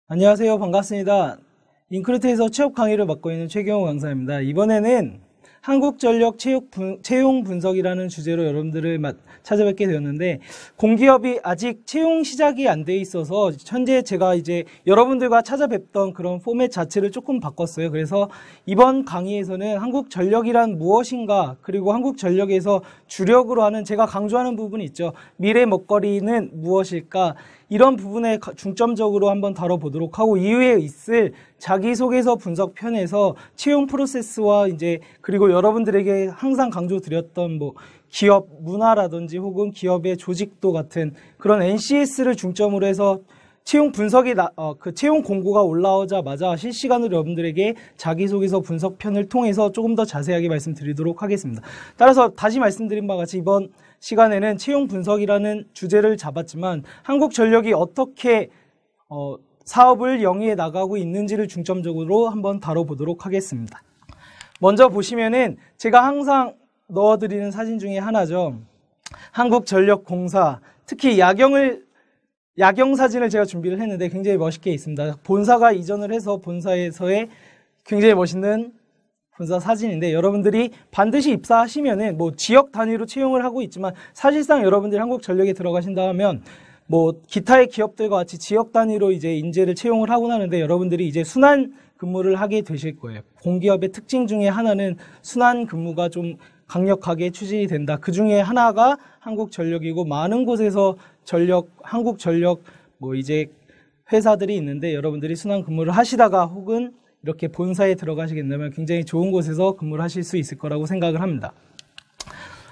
안녕하세요. 반갑습니다. 인크루트에서 취업 강의를 맡고 있는 최경호 강사입니다. 이번에는 한국전력 채용 분석이라는 주제로 여러분들을 찾아뵙게 되었는데, 공기업이 아직 채용 시작이 안 돼 있어서 현재 제가 이제 여러분들과 찾아뵙던 그런 포맷 자체를 조금 바꿨어요. 그래서 이번 강의에서는 한국전력이란 무엇인가, 그리고 한국전력에서 주력으로 하는, 제가 강조하는 부분이 있죠. 미래 먹거리는 무엇일까, 이런 부분에 중점적으로 한번 다뤄보도록 하고, 이후에 있을 자기소개서 분석 편에서 채용 프로세스와 이제 그리고 여러분들에게 항상 강조드렸던 기업 문화라든지 혹은 기업의 조직도 같은 그런 NCS를 중점으로 해서 채용 분석이 그 채용 공고가 올라오자마자 실시간으로 여러분들에게 자기소개서 분석 편을 통해서 조금 더 자세하게 말씀드리도록 하겠습니다. 따라서 다시 말씀드린 바와 같이 이번 시간에는 채용 분석이라는 주제를 잡았지만 한국전력이 어떻게 사업을 영위해 나가고 있는지를 중점적으로 한번 다뤄보도록 하겠습니다. 먼저 보시면은 제가 항상 넣어드리는 사진 중에 하나죠. 한국전력공사, 특히 야경 사진을 제가 준비를 했는데 굉장히 멋있게 있습니다. 본사가 이전을 해서 본사에서의 굉장히 멋있는 본사 사진인데, 여러분들이 반드시 입사하시면은 지역 단위로 채용을 하고 있지만 사실상 여러분들이 한국전력에 들어가신다면 기타의 기업들과 같이 지역 단위로 이제 인재를 채용을 하곤 하는데, 여러분들이 이제 순환 근무를 하게 되실 거예요. 공기업의 특징 중에 하나는 순환 근무가 좀 강력하게 추진이 된다. 그 중에 하나가 한국전력이고, 많은 곳에서 한국전력 이제 회사들이 있는데, 여러분들이 순환 근무를 하시다가 혹은 이렇게 본사에 들어가시게 된다면 굉장히 좋은 곳에서 근무를 하실 수 있을 거라고 생각을 합니다.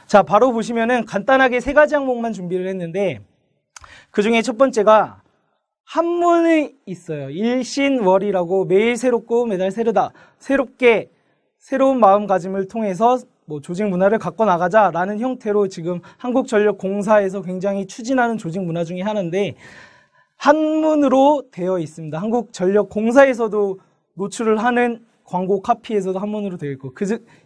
자, 바로 보시면은 간단하게 3가지 항목만 준비를 했는데, 그 중에 첫 번째가 한문이 있어요. 일신월이라고, 매일 새롭고 매달 새르다. 새롭게 새로운 마음가짐을 통해서 조직 문화를 갖고 나가자라는 형태로 지금 한국전력공사에서 굉장히 추진하는 조직 문화 중에 하나인데, 한문으로 되어 있습니다. 한국전력공사에서도 노출을 하는 광고 카피에서도 한문으로 되어 있고,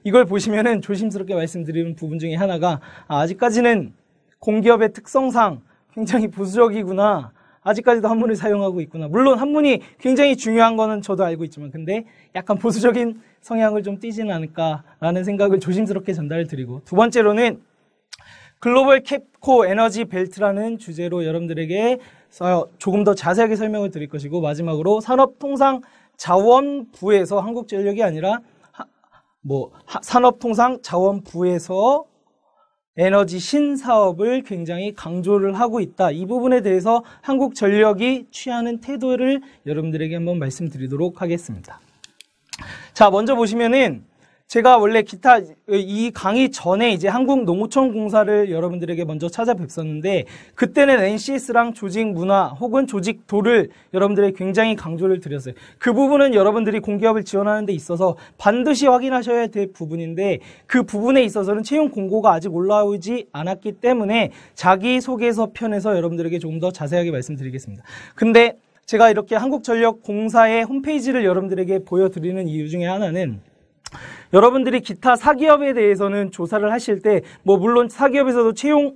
이걸 보시면은 조심스럽게 말씀드리는 부분 중에 하나가, 아직까지는 공기업의 특성상 굉장히 보수적이구나, 아직까지도 한문을 사용하고 있구나. 물론 한문이 굉장히 중요한 거는 저도 알고 있지만, 근데 약간 보수적인 성향을 좀 띠지는 않을까라는 생각을 조심스럽게 전달을 드리고, 두 번째로는 글로벌 캡코 에너지 벨트라는 주제로 여러분들에게 조금 더 자세하게 설명을 드릴 것이고, 마지막으로 산업통상자원부에서, 한국전력이 아니라 산업통상자원부에서 에너지 신사업을 굉장히 강조를 하고 있다. 이 부분에 대해서 한국전력이 취하는 태도를 여러분들에게 한번 말씀드리도록 하겠습니다. 자, 먼저 보시면은 제가 원래 이 강의 전에 이제 한국농어촌공사를 여러분들에게 먼저 찾아뵙었는데, 그때는 NCS랑 조직 문화 혹은 조직도를 여러분들에게 굉장히 강조를 드렸어요. 그 부분은 여러분들이 공기업을 지원하는 데 있어서 반드시 확인하셔야 될 부분인데, 그 부분에 있어서는 채용 공고가 아직 올라오지 않았기 때문에 자기소개서 편에서 여러분들에게 조금 더 자세하게 말씀드리겠습니다. 근데 제가 이렇게 한국전력공사의 홈페이지를 여러분들에게 보여드리는 이유 중에 하나는, 여러분들이 기타 사기업에 대해서는 조사를 하실 때 물론 사기업에서도 채용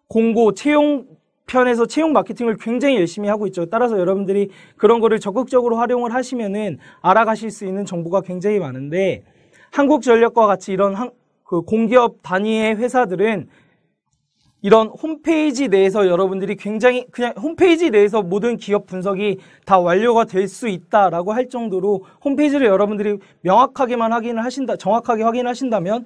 공고, 채용 편에서 채용 마케팅을 굉장히 열심히 하고 있죠. 따라서 여러분들이 그런 거를 적극적으로 활용을 하시면은 알아가실 수 있는 정보가 굉장히 많은데, 한국전력과 같이 이런 공기업 단위의 회사들은 이런 홈페이지 내에서 여러분들이 그냥 홈페이지 내에서 모든 기업 분석이 다 완료가 될 수 있다라고 할 정도로 홈페이지를 여러분들이 정확하게 확인하신다면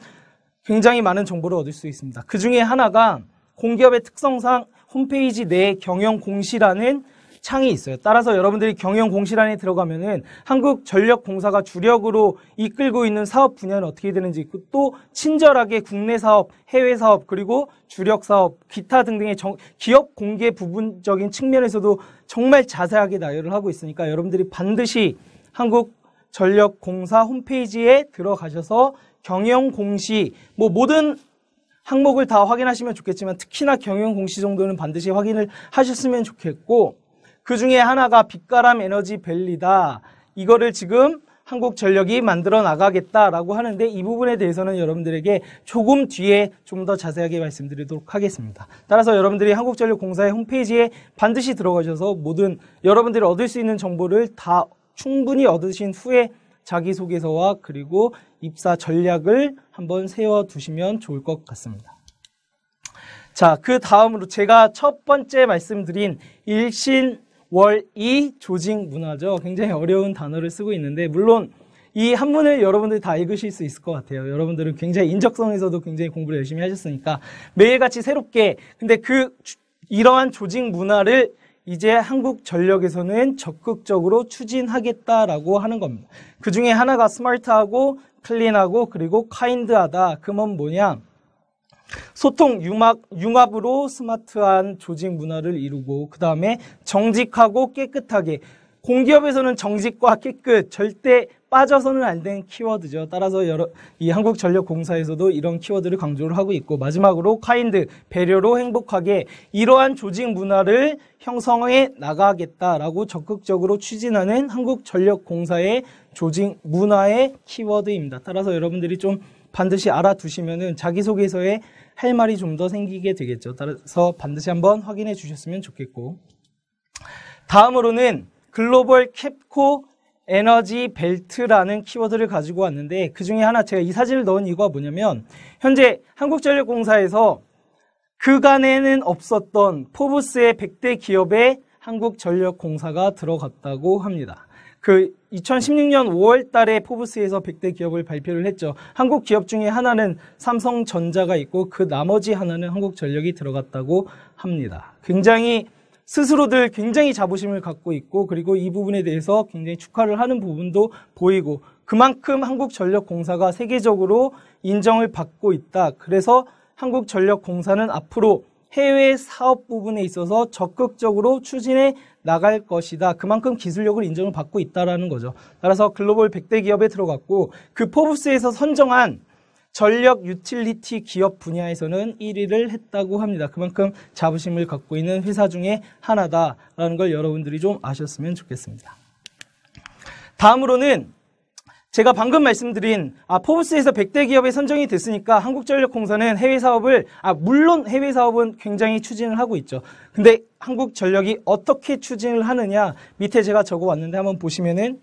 굉장히 많은 정보를 얻을 수 있습니다. 그 중에 하나가 공기업의 특성상 홈페이지 내 경영 공시라는 창이 있어요. 따라서 여러분들이 경영 공시란에 들어가면은 한국전력공사가 주력으로 이끌고 있는 사업 분야는 어떻게 되는지, 또 친절하게 국내 사업, 해외 사업, 그리고 주력 사업, 기타 등등의 기업 공개 부분적인 측면에서도 정말 자세하게 나열을 하고 있으니까, 여러분들이 반드시 한국전력공사 홈페이지에 들어가셔서 경영 공시, 모든 항목을 다 확인하시면 좋겠지만, 특히나 경영 공시 정도는 반드시 확인을 하셨으면 좋겠고, 그 중에 하나가 빛가람 에너지 밸리다. 이거를 지금 한국전력이 만들어 나가겠다라고 하는데 이 부분에 대해서는 여러분들에게 조금 뒤에 좀 더 자세하게 말씀드리도록 하겠습니다. 따라서 여러분들이 한국전력공사의 홈페이지에 반드시 들어가셔서 모든 여러분들이 얻을 수 있는 정보를 다 충분히 얻으신 후에 자기소개서와 그리고 입사 전략을 한번 세워두시면 좋을 것 같습니다. 자, 그 다음으로 제가 첫 번째 말씀드린 일신월이 조직 문화죠. 굉장히 어려운 단어를 쓰고 있는데 물론 이 한문을 여러분들이 다 읽으실 수 있을 것 같아요. 여러분들은 굉장히 인적성에서도 굉장히 공부를 열심히 하셨으니까 매일같이 새롭게 근데 이러한 조직 문화를 이제 한국전력에서는 적극적으로 추진하겠다라고 하는 겁니다. 그 중에 하나가 스마트하고 클린하고 그리고 카인드하다. 그 건 뭐냐? 소통, 융합으로 스마트한 조직 문화를 이루고 그 다음에 정직하고 깨끗하게 공기업에서는 정직과 깨끗 절대 빠져서는 안 되는 키워드죠. 따라서 이 한국전력공사에서도 이런 키워드를 강조를 하고 있고 마지막으로 카인드, 배려로 행복하게 이러한 조직 문화를 형성해 나가겠다라고 적극적으로 추진하는 한국전력공사의 조직 문화의 키워드입니다. 따라서 여러분들이 좀 반드시 알아두시면은 자기소개서에 할 말이 좀 더 생기게 되겠죠. 따라서 반드시 한번 확인해 주셨으면 좋겠고 다음으로는 글로벌 캡코 에너지 벨트라는 키워드를 가지고 왔는데 그 중에 하나 제가 이 사진을 넣은 이유가 뭐냐면 현재 한국전력공사에서 그간에는 없었던 포브스의 100대 기업에 한국전력공사가 들어갔다고 합니다. 그 2016년 5월 달에 포브스에서 100대 기업을 발표를 했죠. 한국 기업 중에 하나는 삼성전자가 있고 그 나머지 하나는 한국전력이 들어갔다고 합니다. 굉장히 스스로들 굉장히 자부심을 갖고 있고 그리고 이 부분에 대해서 굉장히 축하를 하는 부분도 보이고 그만큼 한국전력공사가 세계적으로 인정을 받고 있다. 그래서 한국전력공사는 앞으로 해외 사업 부분에 있어서 적극적으로 추진해 나갈 것이다. 그만큼 기술력을 인정을 받고 있다는 거죠. 따라서 글로벌 100대 기업에 들어갔고 그 포브스에서 선정한 전력 유틸리티 기업 분야에서는 1위를 했다고 합니다. 그만큼 자부심을 갖고 있는 회사 중에 하나다라는 걸 여러분들이 좀 아셨으면 좋겠습니다. 다음으로는 제가 방금 말씀드린 포브스에서 100대 기업에 선정이 됐으니까 한국전력공사는 해외 사업을 물론 해외 사업은 굉장히 추진을 하고 있죠. 근데 한국전력이 어떻게 추진을 하느냐 밑에 제가 적어왔는데 한번 보시면은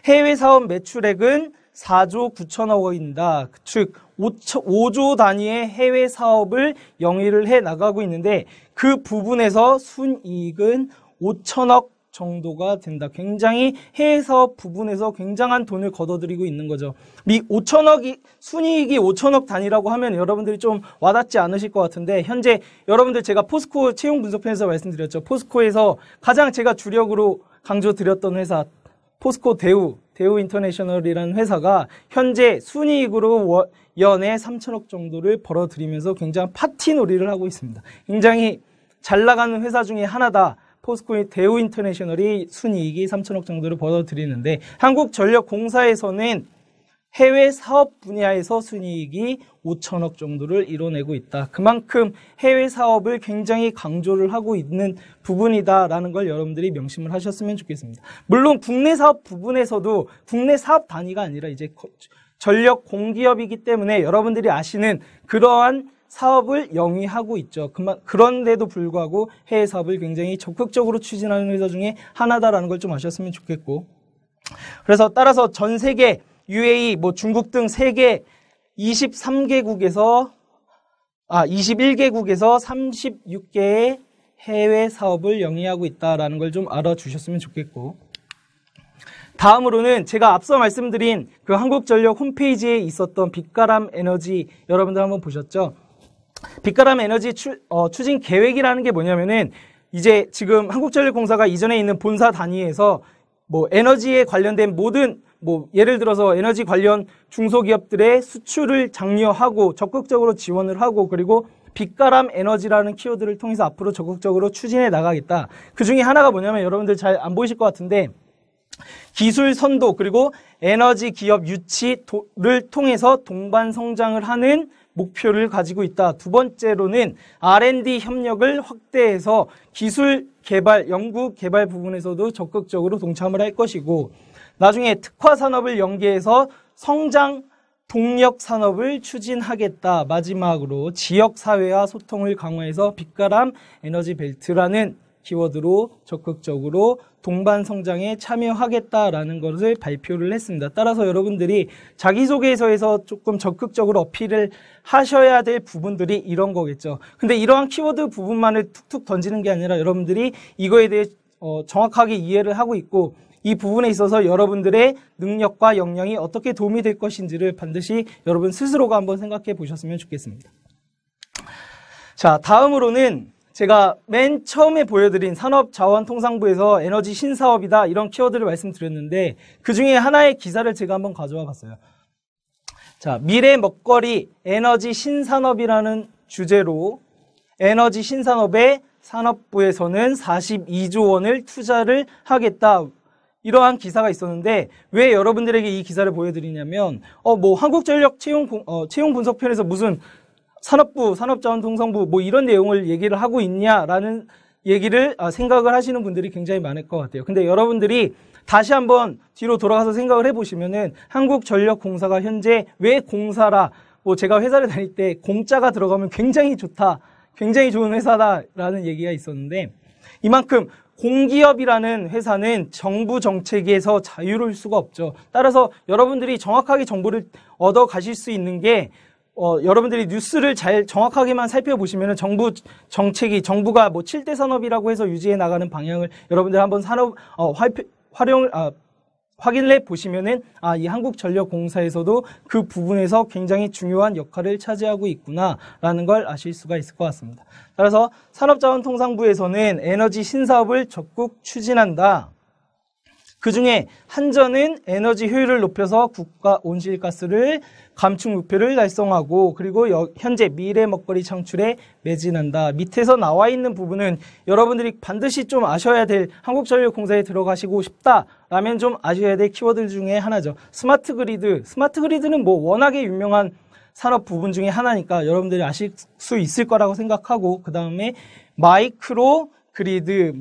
해외 사업 매출액은 4조 9천억 원입니다. 즉 5조 단위의 해외 사업을 영위를 해 나가고 있는데 그 부분에서 순이익은 5천억 정도가 된다. 굉장히 해외 사업 부분에서 굉장한 돈을 걷어들이고 있는 거죠. 5천억이 순이익이 5천억 단위라고 하면 여러분들이 좀 와닿지 않으실 것 같은데 현재 여러분들 제가 포스코 채용 분석편에서 말씀드렸죠. 포스코에서 가장 제가 주력으로 강조드렸던 회사 포스코 대우 인터내셔널이라는 회사가 현재 순이익으로 연에 3천억 정도를 벌어들이면서 굉장히 파티 놀이를 하고 있습니다. 굉장히 잘 나가는 회사 중에 하나다. 포스코 대우 인터내셔널이 순이익이 3천억 정도를 벌어들이는데 한국전력공사에서는 해외 사업 분야에서 순이익이 5천억 정도를 이뤄내고 있다. 그만큼 해외 사업을 굉장히 강조를 하고 있는 부분이다라는 걸 여러분들이 명심을 하셨으면 좋겠습니다. 물론 국내 사업 부분에서도 국내 사업 단위가 아니라 이제 전력 공기업이기 때문에 여러분들이 아시는 그러한 사업을 영위하고 있죠. 그런데도 불구하고 해외 사업을 굉장히 적극적으로 추진하는 회사 중에 하나다라는 걸 좀 아셨으면 좋겠고 그래서 따라서 전 세계 UAE, 중국 등 세계 21개국에서 36개의 해외 사업을 영위하고 있다라는 걸 좀 알아주셨으면 좋겠고 다음으로는 제가 앞서 말씀드린 그 한국전력 홈페이지에 있었던 빛가람 에너지 여러분들 한번 보셨죠? 빛가람 에너지 추진 계획이라는 게 뭐냐면은 이제 지금 한국전력공사가 이전에 있는 본사 단위에서 에너지에 관련된 모든 예를 들어서 에너지 관련 중소기업들의 수출을 장려하고 적극적으로 지원을 하고 그리고 빛가람 에너지라는 키워드를 통해서 앞으로 적극적으로 추진해 나가겠다. 그 중에 하나가 뭐냐면 여러분들 잘 안 보이실 것 같은데 기술 선도 그리고 에너지 기업 유치를 통해서 동반 성장을 하는 목표를 가지고 있다. 두 번째로는 R&D 협력을 확대해서 기술 개발, 연구 개발 부분에서도 적극적으로 동참을 할 것이고 나중에 특화 산업을 연계해서 성장 동력 산업을 추진하겠다. 마지막으로 지역 사회와 소통을 강화해서 빛가람 에너지 벨트라는 키워드로 적극적으로 동반 성장에 참여하겠다라는 것을 발표를 했습니다. 따라서 여러분들이 자기소개서에서 조금 적극적으로 어필을 하셔야 될 부분들이 이런 거겠죠. 근데 이러한 키워드 부분만을 툭툭 던지는 게 아니라 여러분들이 이거에 대해 정확하게 이해를 하고 있고 이 부분에 있어서 여러분들의 능력과 역량이 어떻게 도움이 될 것인지를 반드시 여러분 스스로가 한번 생각해 보셨으면 좋겠습니다. 자, 다음으로는 제가 맨 처음에 보여드린 산업자원통상부에서 에너지 신사업이다 이런 키워드를 말씀드렸는데 그 중에 하나의 기사를 제가 한번 가져와 봤어요. 자, 미래 먹거리 에너지 신산업이라는 주제로 에너지 신산업에 산업부에서는 42조 원을 투자를 하겠다. 이러한 기사가 있었는데 왜 여러분들에게 이 기사를 보여드리냐면 뭐 한국전력 채용 분석편에서 무슨 산업부, 산업자원통상부 뭐 이런 내용을 얘기를 하고 있냐라는 얘기를 생각을 하시는 분들이 굉장히 많을 것 같아요. 근데 여러분들이 다시 한번 뒤로 돌아가서 생각을 해보시면은 한국전력공사가 현재 왜 공사라 뭐 제가 회사를 다닐 때 공짜가 들어가면 굉장히 좋다, 굉장히 좋은 회사다라는 얘기가 있었는데 이만큼 공기업이라는 회사는 정부 정책에서 자유로울 수가 없죠. 따라서 여러분들이 정확하게 정보를 얻어 가실 수 있는 게 여러분들이 뉴스를 잘 정확하게만 살펴보시면 정부 정책이 정부가 뭐 7대 산업이라고 해서 유지해 나가는 방향을 여러분들 한번 확인을 해 보시면은 이 한국전력공사에서도 그 부분에서 굉장히 중요한 역할을 차지하고 있구나라는 걸 아실 수가 있을 것 같습니다. 따라서 산업자원통상부에서는 에너지 신사업을 적극 추진한다. 그중에 한전은 에너지 효율을 높여서 국가 온실가스를 감축 목표를 달성하고 그리고 현재 미래 먹거리 창출에 매진한다. 밑에서 나와 있는 부분은 여러분들이 반드시 좀 아셔야 될 한국전력공사에 들어가시고 싶다라면 좀 아셔야 될 키워드 중에 하나죠. 스마트 그리드. 스마트 그리드는 뭐 워낙에 유명한 산업 부분 중에 하나니까 여러분들이 아실 수 있을 거라고 생각하고 그 다음에 마이크로 그리드,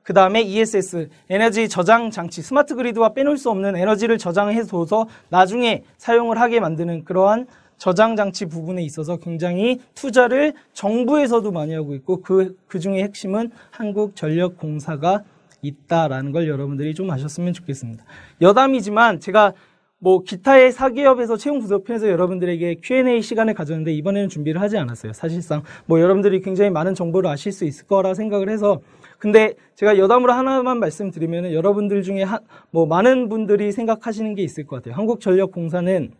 그 다음에 ESS, 에너지 저장 장치, 스마트 그리드와 빼놓을 수 없는 에너지를 저장해둬서 나중에 사용을 하게 만드는 그러한 저장 장치 부분에 있어서 굉장히 투자를 정부에서도 많이 하고 있고 그 중에 핵심은 한국전력공사가 있다라는 걸 여러분들이 좀 아셨으면 좋겠습니다. 여담이지만 제가 뭐 기타의 사기업에서 채용 분석편에서 여러분들에게 Q&A 시간을 가졌는데 이번에는 준비를 하지 않았어요. 사실상 뭐 여러분들이 굉장히 많은 정보를 아실 수 있을 거라 생각을 해서 근데 제가 여담으로 하나만 말씀드리면 여러분들 중에 뭐 많은 분들이 생각하시는 게 있을 것 같아요. 한국전력공사는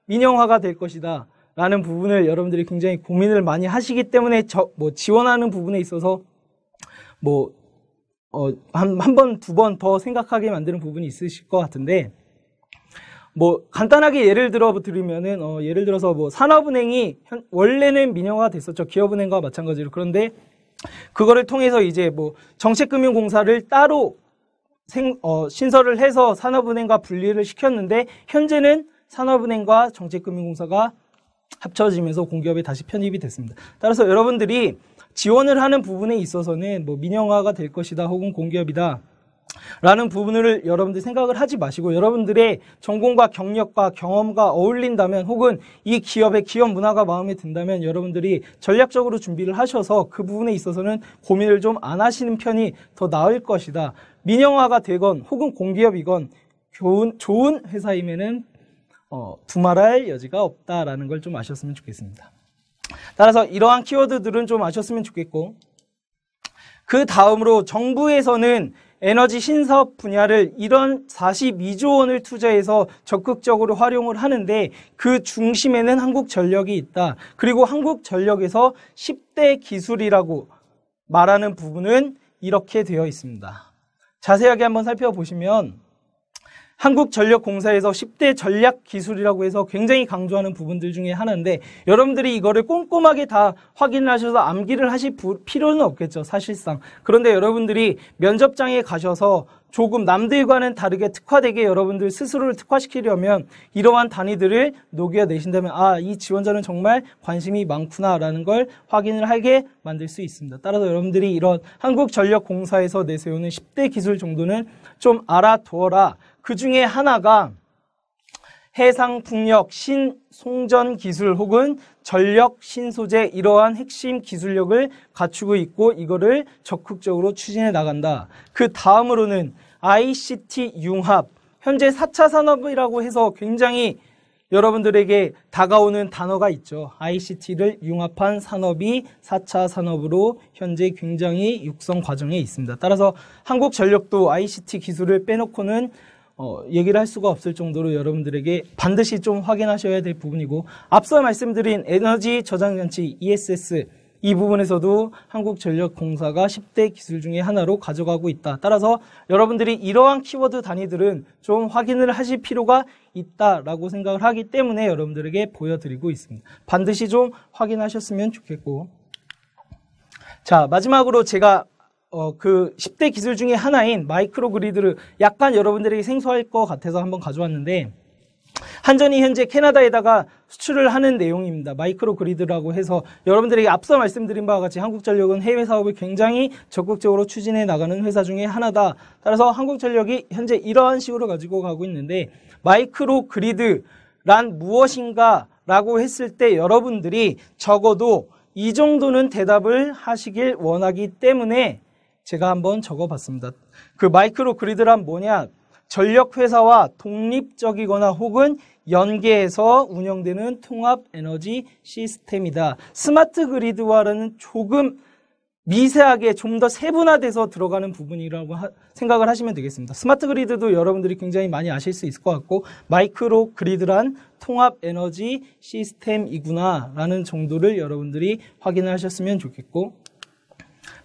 민영화가 될 것이다 라는 부분을 여러분들이 굉장히 고민을 많이 하시기 때문에 지원하는 부분에 있어서 한 번, 두 번 더 생각하게 만드는 부분이 있으실 것 같은데 간단하게 예를 들어 드리면은, 예를 들어서 산업은행이 원래는 민영화가 됐었죠. 기업은행과 마찬가지로. 그런데 그거를 통해서 이제 정책금융공사를 따로 신설을 해서 산업은행과 분리를 시켰는데, 현재는 산업은행과 정책금융공사가 합쳐지면서 공기업에 다시 편입이 됐습니다. 따라서 여러분들이 지원을 하는 부분에 있어서는 민영화가 될 것이다 혹은 공기업이다 라는 부분을 여러분들 생각을 하지 마시고 여러분들의 전공과 경력과 경험과 어울린다면 혹은 이 기업의 기업 문화가 마음에 든다면 여러분들이 전략적으로 준비를 하셔서 그 부분에 있어서는 고민을 좀 안 하시는 편이 더 나을 것이다. 민영화가 되건 혹은 공기업이건 좋은 회사이면은 두말할 여지가 없다라는 걸 좀 아셨으면 좋겠습니다. 따라서 이러한 키워드들은 좀 아셨으면 좋겠고 그 다음으로 정부에서는 에너지 신사업 분야를 이런 42조 원을 투자해서 적극적으로 활용을 하는데 그 중심에는 한국전력이 있다. 그리고 한국전력에서 10대 기술이라고 말하는 부분은 이렇게 되어 있습니다. 자세하게 한번 살펴보시면 한국전력공사에서 10대 전략 기술이라고 해서 굉장히 강조하는 부분들 중에 하나인데 여러분들이 이거를 꼼꼼하게 다 확인을 하셔서 암기를 하실 필요는 없겠죠, 사실상. 그런데 여러분들이 면접장에 가셔서 조금 남들과는 다르게 특화되게 여러분들 스스로를 특화시키려면 이러한 단위들을 녹여내신다면 이 지원자는 정말 관심이 많구나라는 걸 확인을 하게 만들 수 있습니다. 따라서 여러분들이 이런 한국전력공사에서 내세우는 10대 기술 정도는 좀 알아두어라. 그 중에 하나가 해상, 풍력, 신송전 기술 혹은 전력, 신소재 이러한 핵심 기술력을 갖추고 있고 이거를 적극적으로 추진해 나간다. 그 다음으로는 ICT 융합. 현재 4차 산업이라고 해서 굉장히 여러분들에게 다가오는 단어가 있죠. ICT를 융합한 산업이 4차 산업으로 현재 굉장히 육성 과정에 있습니다. 따라서 한국전력도 ICT 기술을 빼놓고는 얘기를 할 수가 없을 정도로 여러분들에게 반드시 좀 확인하셔야 될 부분이고 앞서 말씀드린 에너지 저장장치 ESS 이 부분에서도 한국전력공사가 10대 기술 중에 하나로 가져가고 있다. 따라서 여러분들이 이러한 키워드 단위들은 좀 확인을 하실 필요가 있다라고 생각을 하기 때문에 여러분들에게 보여드리고 있습니다. 반드시 좀 확인하셨으면 좋겠고 자 마지막으로 제가 그 10대 기술 중에 하나인 마이크로 그리드를 약간 여러분들에게 생소할 것 같아서 한번 가져왔는데 한전이 현재 캐나다에다가 수출을 하는 내용입니다. 마이크로 그리드라고 해서 여러분들에게 앞서 말씀드린 바와 같이 한국전력은 해외 사업을 굉장히 적극적으로 추진해 나가는 회사 중에 하나다. 따라서 한국전력이 현재 이러한 식으로 가지고 가고 있는데 마이크로 그리드란 무엇인가 라고 했을 때 여러분들이 적어도 이 정도는 대답을 하시길 원하기 때문에 제가 한번 적어봤습니다. 그 마이크로 그리드란 뭐냐? 전력회사와 독립적이거나 혹은 연계해서 운영되는 통합 에너지 시스템이다. 스마트 그리드와는 조금 미세하게 좀 더 세분화돼서 들어가는 부분이라고 생각을 하시면 되겠습니다. 스마트 그리드도 여러분들이 굉장히 많이 아실 수 있을 것 같고 마이크로 그리드란 통합 에너지 시스템이구나 라는 정도를 여러분들이 확인을 하셨으면 좋겠고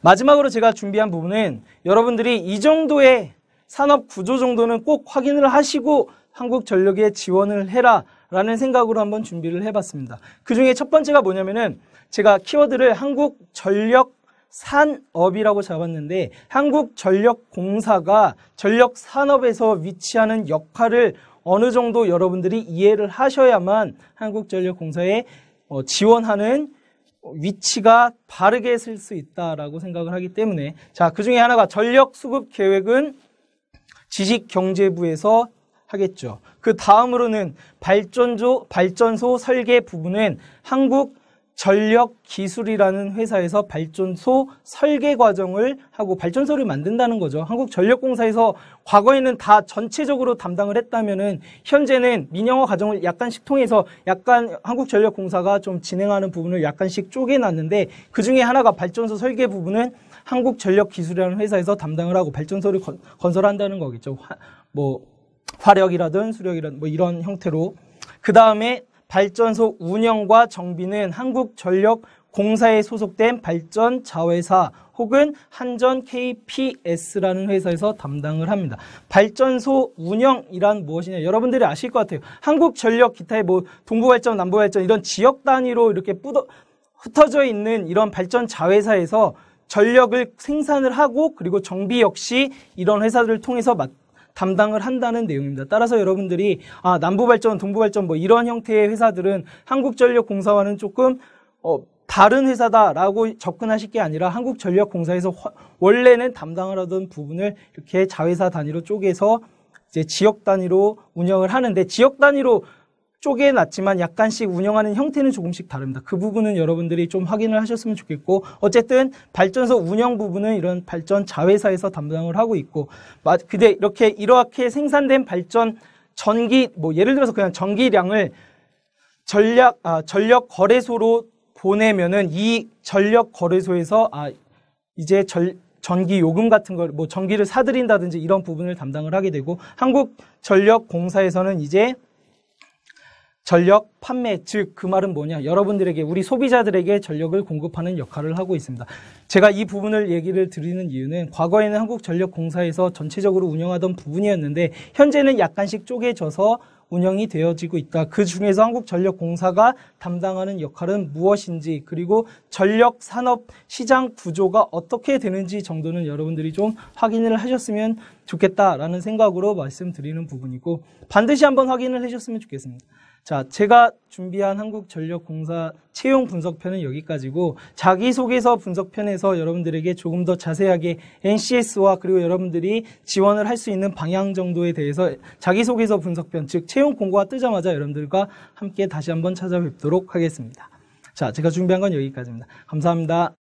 마지막으로 제가 준비한 부분은 여러분들이 이 정도의 산업 구조 정도는 꼭 확인을 하시고 한국전력에 지원을 해라 라는 생각으로 한번 준비를 해봤습니다. 그 중에 첫 번째가 뭐냐면은 제가 키워드를 한국전력 산업이라고 잡았는데 한국전력공사가 전력산업에서 위치하는 역할을 어느 정도 여러분들이 이해를 하셔야만 한국전력공사에 지원하는 위치가 바르게 쓸 수 있다라고 생각을 하기 때문에 자, 그 중에 하나가 전력 수급 계획은 지식경제부에서 하겠죠. 그 다음으로는 발전소 설계 부분은 한국전력기술이라는 회사에서 발전소 설계 과정을 하고 발전소를 만든다는 거죠. 한국전력공사에서 과거에는 다 전체적으로 담당을 했다면은 현재는 민영화 과정을 약간씩 통해서 약간 한국전력공사가 좀 진행하는 부분을 약간씩 쪼개놨는데 그 중에 하나가 발전소 설계 부분은 한국전력기술이라는 회사에서 담당을 하고 발전소를 건설한다는 거겠죠. 화력이라든 수력이라든 이런 형태로. 그 다음에 발전소 운영과 정비는 한국전력공사에 소속된 발전자회사 혹은 한전 KPS라는 회사에서 담당을 합니다. 발전소 운영이란 무엇이냐? 여러분들이 아실 것 같아요. 한국전력 기타의 동부발전, 남부발전 이런 지역 단위로 이렇게 흩어져 있는 이런 발전자회사에서 전력을 생산을 하고 그리고 정비 역시 이런 회사들을 통해서 담당을 한다는 내용입니다. 따라서 여러분들이 남부발전, 동부발전 이런 형태의 회사들은 한국전력공사와는 조금 다른 회사다라고 접근하실 게 아니라 한국전력공사에서 원래는 담당을 하던 부분을 이렇게 자회사 단위로 쪼개서 이제 지역 단위로 운영을 하는데 지역 단위로 쪼개놨지만 약간씩 운영하는 형태는 조금씩 다릅니다. 그 부분은 여러분들이 좀 확인을 하셨으면 좋겠고 어쨌든 발전소 운영 부분은 이런 발전 자회사에서 담당을 하고 있고 근데 이렇게 생산된 발전 전기 예를 들어서 그냥 전기량을 전력 거래소로 보내면은 이 전력 거래소에서 이제 전기 요금 같은 걸 전기를 사들인다든지 이런 부분을 담당을 하게 되고 한국전력공사에서는 이제 전력 판매, 즉 그 말은 뭐냐? 여러분들에게 우리 소비자들에게 전력을 공급하는 역할을 하고 있습니다. 제가 이 부분을 얘기를 드리는 이유는 과거에는 한국전력공사에서 전체적으로 운영하던 부분이었는데 현재는 약간씩 쪼개져서 운영이 되어지고 있다. 그 중에서 한국전력공사가 담당하는 역할은 무엇인지, 그리고 전력 산업 시장 구조가 어떻게 되는지 정도는 여러분들이 좀 확인을 하셨으면 좋겠다라는 생각으로 말씀드리는 부분이고, 반드시 한번 확인을 해주셨으면 좋겠습니다. 자, 제가 준비한 한국전력공사 채용 분석편은 여기까지고, 자기소개서 분석편에서 여러분들에게 조금 더 자세하게 NCS와 그리고 여러분들이 지원을 할 수 있는 방향 정도에 대해서 자기소개서 분석편, 즉 채용 공고가 뜨자마자 여러분들과 함께 다시 한번 찾아뵙도록 하겠습니다. 자, 제가 준비한 건 여기까지입니다. 감사합니다.